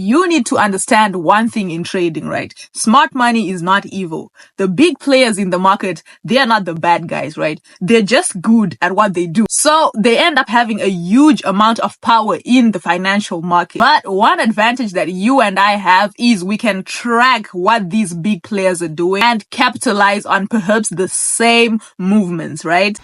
You need to understand one thing in trading, right? Smart money is not evil. The big players in the market, they are not the bad guys, right? They're just good at what they do. So they end up having a huge amount of power in the financial market. But one advantage that you and I have is we can track what these big players are doing and capitalize on perhaps the same movements, right?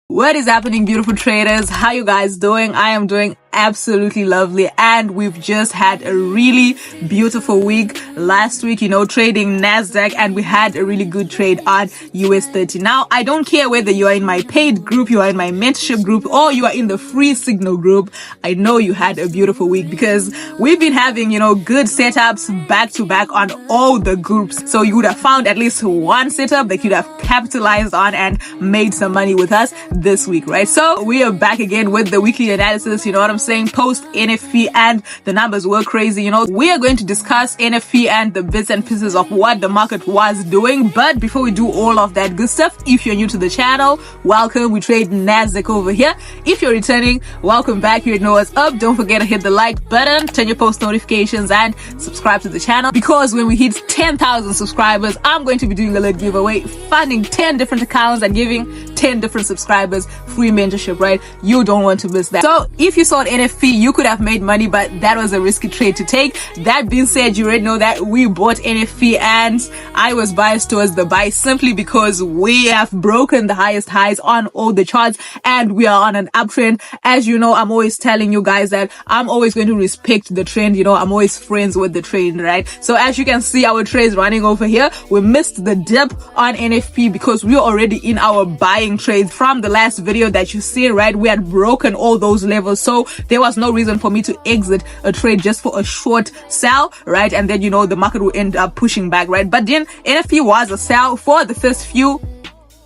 What is happening, beautiful traders? How you guys doing? I am doing absolutely lovely, and we've just had a really beautiful week last week, trading Nasdaq, and we had a really good trade on US30. Now, I don't care whether you are in my paid group, you are in my mentorship group, or you are in the free signal group. I know you had a beautiful week because we've been having, good setups back to back on all the groups. So you would have found at least one setup that you'd have capitalized on and made some money with us this week, right? So we are back again with the weekly analysis, you know what I'm saying, post NFP, and the numbers were crazy. We are going to discuss NFP and the bits and pieces of what the market was doing. But before we do all of that good stuff, if you're new to the channel, welcome. We trade Nasdaq over here. If you're returning, welcome back. You know what's up. Don't forget to hit the like button, turn your post notifications, and subscribe to the channel, because when we hit 10,000 subscribers, I'm going to be doing a little giveaway, funding 10 different accounts and giving 10 different subscribers free mentorship, right? You don't want to miss that. So if you saw an NFP, you could have made money, but that was a risky trade to take. That being said, you already know that we bought NFP and I was biased towards the buy simply because we have broken the highest highs on all the charts and we are on an uptrend. As you know, I'm always telling you guys that I'm always going to respect the trend. I'm always friends with the trend, right? So as you can see, our trades running over here. We missed the dip on NFP because we were already in our buying trades from the last video that you see, right? We had broken all those levels, so there was no reason for me to exit a trade just for a short sell, right? And then the market will end up pushing back, right? But then NFP was a sell for the first few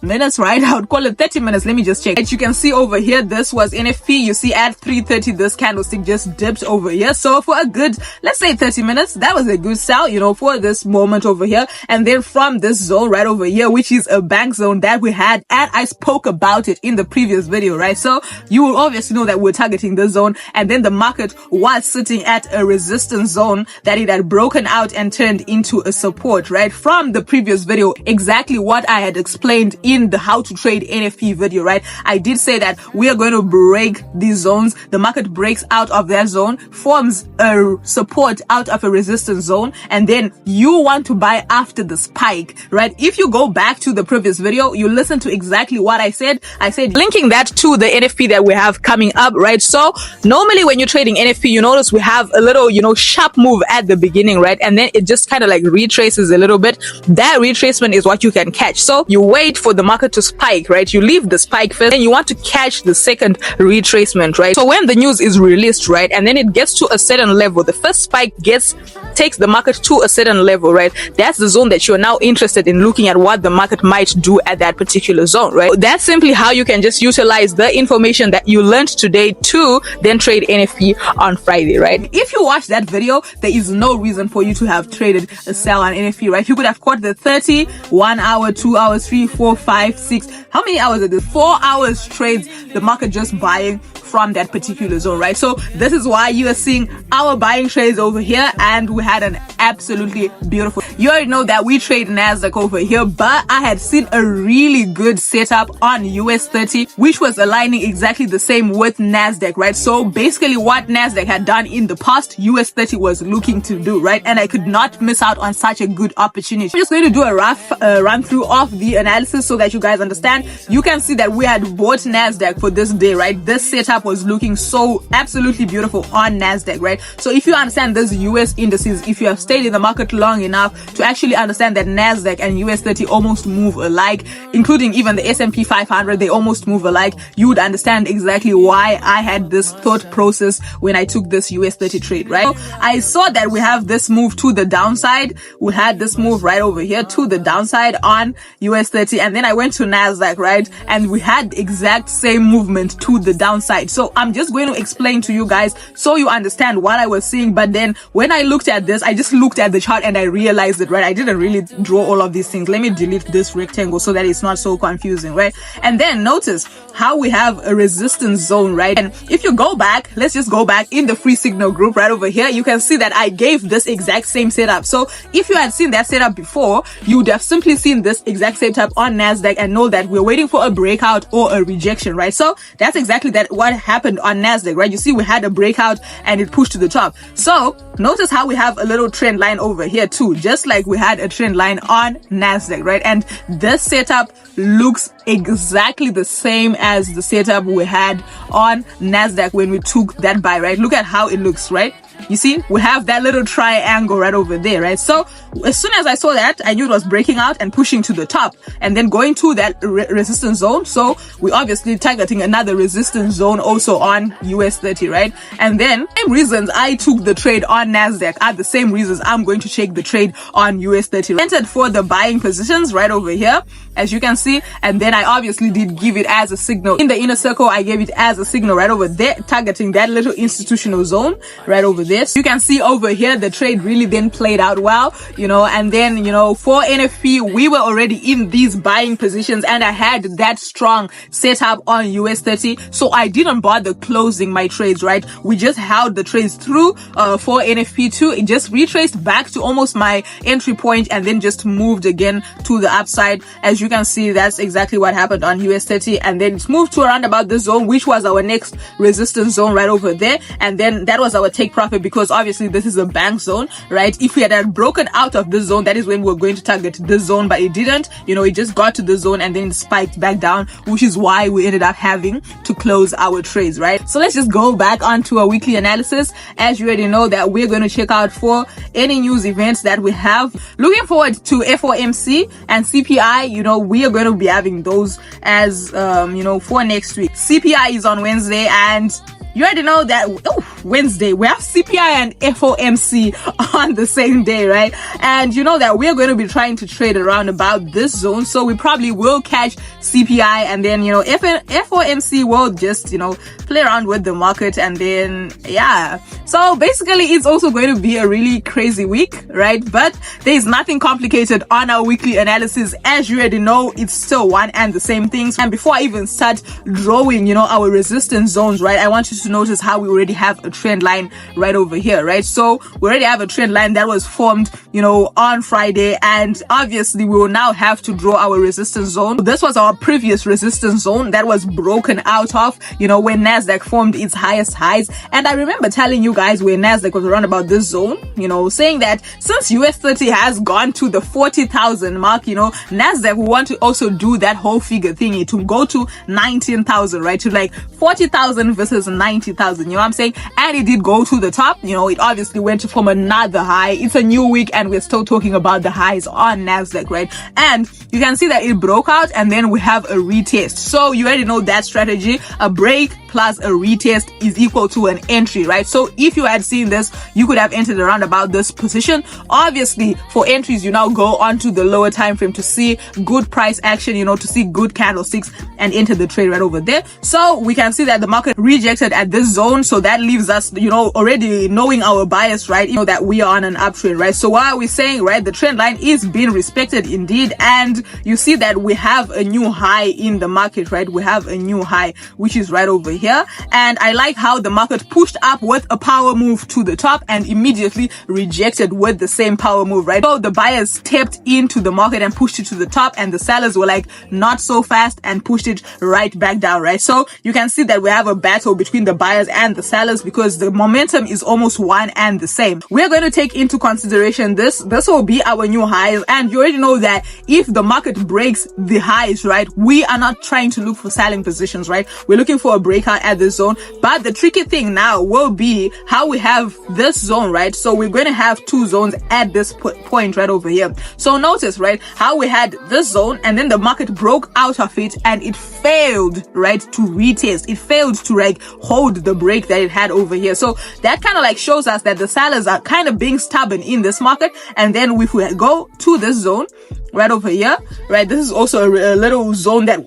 minutes, right? I would call it 30 minutes. Let me just check. As you can see over here, this was NFP. You see at 3:30, this candlestick just dipped over here. So for a good, let's say 30 minutes, that was a good sell, for this moment over here. And then from this zone right over here, which is a bank zone that we had, and I spoke about it in the previous video, right? So you will obviously know that we're targeting this zone. And then the market was sitting at a resistance zone that it had broken out and turned into a support, right? From the previous video, exactly what I had explained in the how to trade NFP video, right? I did say that we are going to break these zones. The market breaks out of that zone, forms a support out of a resistance zone, and then you want to buy after the spike, right? If you go back to the previous video, you listen to exactly what I said. I said linking that to the NFP that we have coming up, right? So normally when you're trading NFP, you notice we have a little, sharp move at the beginning, right? And then it just kind of like retraces a little bit. That retracement is what you can catch. So you wait for the market to spike, right? You leave the spike first and you want to catch the second retracement, right? So when the news is released, right, and then it gets to a certain level, the first spike takes the market to a certain level, right? That's the zone that you're now interested in looking at what the market might do at that particular zone, right? That's simply how you can just utilize the information that you learned today to then trade NFP on Friday, right? If you watch that video, there is no reason for you to have traded a sell on NFP, right? You could have caught the 30, 1 hour, 2 hours, 3, 4, 5, 6. How many hours are this? 4 hours trades, the market just buying from that particular zone, right? So this is why you are seeing our buying trades over here, and we had an absolutely beautiful. You already know that we trade Nasdaq over here, but I had seen a really good setup on US30, which was aligning exactly the same with Nasdaq, right? So basically what Nasdaq had done in the past, US30 was looking to do, right? And I could not miss out on such a good opportunity. I'm just going to do a rough run through of the analysis so that you guys understand. You can see that we had bought Nasdaq for this day, right? This setup was looking so absolutely beautiful on Nasdaq, right? So if you understand those US indices, if you have stayed in the market long enough to actually understand that Nasdaq and US30 almost move alike, including even the S&P 500, they almost move alike, you would understand exactly why I had this thought process when I took this US30 trade, right? So I saw that we have this move to the downside. We had this move right over here to the downside on US30, and then I went to Nasdaq, right? And we had the exact same movement to the downside. So I'm just going to explain to you guys so you understand what I was seeing. But then when I looked at this, I just looked at the chart and I realized it, right? I didn't really draw all of these things. Let me delete this rectangle so that it's not so confusing, right? And then notice how we have a resistance zone, right? And if you go back, let's just go back in the free signal group right over here, you can see that I gave this exact same setup. So if you had seen that setup before, you would have simply seen this exact setup on Nasdaq and know that we're waiting for a breakout or a rejection, right? So that's exactly what happened on Nasdaq, right? You see we had a breakout and it pushed to the top. So notice how we have a little trend line over here too, just like we had a trend line on Nasdaq, right? And this setup looks exactly the same as the setup we had on Nasdaq when we took that buy, right? Look at how it looks, right? You see, we have that little triangle right over there, right? So as soon as I saw that, I knew it was breaking out and pushing to the top and then going to that resistance zone. So we obviously targeting another resistance zone also on US30, right? And then same reasons I took the trade on Nasdaq are the same reasons I'm going to take the trade on US30. Entered for the buying positions right over here, as you can see. And then I obviously did give it as a signal. In the inner circle, I gave it as a signal right over there, targeting that little institutional zone right over there. So you can see over here, the trade really then played out well, and then, for NFP, we were already in these buying positions and I had that strong setup on US30. So I didn't bother closing my trades, right? We just held the trades through for NFP2. It just retraced back to almost my entry point and then just moved again to the upside. As you can see, that's exactly what happened on US30. And then it's moved to around about this zone, which was our next resistance zone right over there. And then that was our take profit because obviously this is a bank zone, right? If we had broken out of this zone, that is when we were going to target this zone, but it didn't. It just got to the zone and then it spiked back down, which is why we ended up having to close our trades, right? So let's just go back onto our weekly analysis. As you already know that we're going to check out for any news events that we have. Looking forward to FOMC and CPI. We are going to be having those as, for next week. CPI is on Wednesday and you already know that Wednesday we have CPI and FOMC on the same day, right? And you know that we're going to be trying to trade around about this zone, so we probably will catch CPI and then FOMC will just play around with the market. And then so basically it's also going to be a really crazy week, right? But there is nothing complicated on our weekly analysis. As you already know, it's still one and the same things. And before I even start drawing our resistance zones, right, I want you to notice how we already have a trend line right over here, right? So we already have a trend line that was formed on Friday, and obviously we will now have to draw our resistance zone. This was our previous resistance zone that was broken out of when Nasdaq formed its highest highs. And I remember telling you guys when Nasdaq was around about this zone, saying that since US30 has gone to the 40,000 mark, Nasdaq will want to also do that whole figure thingy to go to 19,000, right? To like 40,000 versus 90,000, you know what I'm saying? And it did go to the top. It obviously went to form another high. It's a new week and we're still talking about the highs on Nasdaq, right? And you can see that it broke out and then we have a retest. So you already know that strategy. A break plus a retest is equal to an entry, right? So if you had seen this, you could have entered around about this position. Obviously for entries, you now go onto the lower time frame to see good price action, to see good candlesticks and enter the trade right over there. So we can see that the market rejected at this zone. So that leaves us, already knowing our bias, right? That we are on an uptrend, right? So what are we saying, right? The trend line is being respected indeed. And you see that we have a new high in the market, right? We have a new high, which is right over here. And I like how the market pushed up with a power move to the top and immediately rejected with the same power move, right? So the buyers stepped into the market and pushed it to the top, and the sellers were like not so fast and pushed it right back down, right? So you can see that we have a battle between the buyers and the sellers because the momentum is almost one and the same. We're going to take into consideration this will be our new highs, and you already know that if the market breaks the highs, right, we are not trying to look for selling positions, right? We're looking for a breakout at this zone. But the tricky thing now will be how we have this zone, right? So we're going to have two zones at this point right over here. So notice, right, how we had this zone and then the market broke out of it and it failed, right, to retest. It failed to like hold the break that it had over here. So that kind of like shows us that the sellers are kind of being stubborn in this market. And then if we go to this zone right over here, right? This is also a little zone that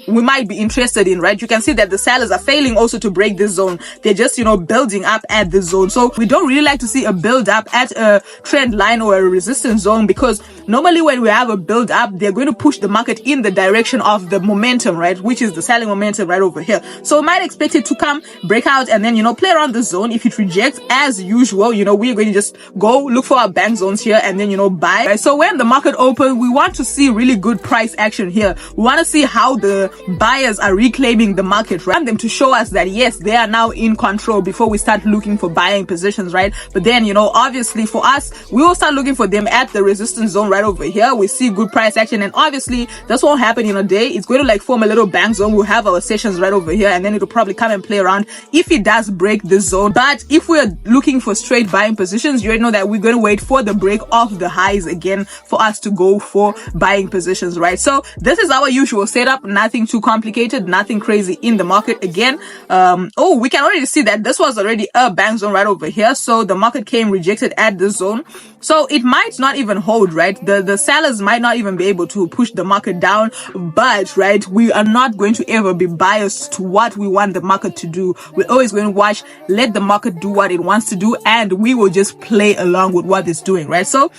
we might be interested in, right? You can see that the sellers are failing also to break this zone. They're just, you know, building up at this zone. So we don't really like to see a build up at a trend line or a resistance zone, because normally when we have a build up, they're going to push the market in the direction of the momentum, right? Which is the selling momentum right over here. So we might expect it to come, break out, and then, you know, play around the zone. If it rejects, as usual, you know, we're going to just go look for our bank zones here and then, you know, buy, right? So when the market opens, we want to see really good price action here. We want to see how the buyers are reclaiming the market, right? We want them to show us that yes, they are now in control before we start looking for buying positions, right? But then, you know, obviously for us, we will start looking for them at the resistance zone right over here. We see good price action, and obviously that's won't happen in a day. It's going to like form a little bank zone. We'll have our sessions right over here, and then it'll probably come and play around if it does break this zone. But if we're looking for straight buying positions, you already know that we're going to wait for the break of the highs again for us to go for buying positions, right? So this is our usual setup, nothing too complicated, nothing crazy in the market again. Oh, we can already see that this was already a bank zone right over here. So the market came rejected at this zone. So it might not even hold, right? The sellers might not even be able to push the market down, but right, we are not going to ever be biased to what we want the market to do. We're always going to let the market do what it wants to do, and we will just play along with what it's doing, right? So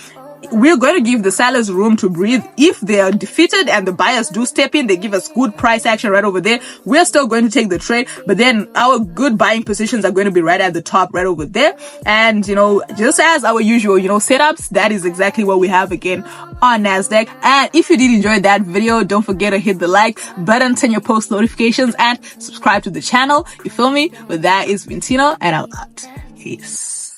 we're going to give the sellers room to breathe. If they are defeated and the buyers do step in, they give us good price action right over there, we're still going to take the trade, but then our good buying positions are going to be right at the top right over there. And, you know, just as our usual, you know, setups, that is exactly what we have again on Nasdaq. And if you did enjoy that video, don't forget to hit the like button, turn your post notifications, and subscribe to the channel. You feel me? But that is Vintino, and I'm out. Peace.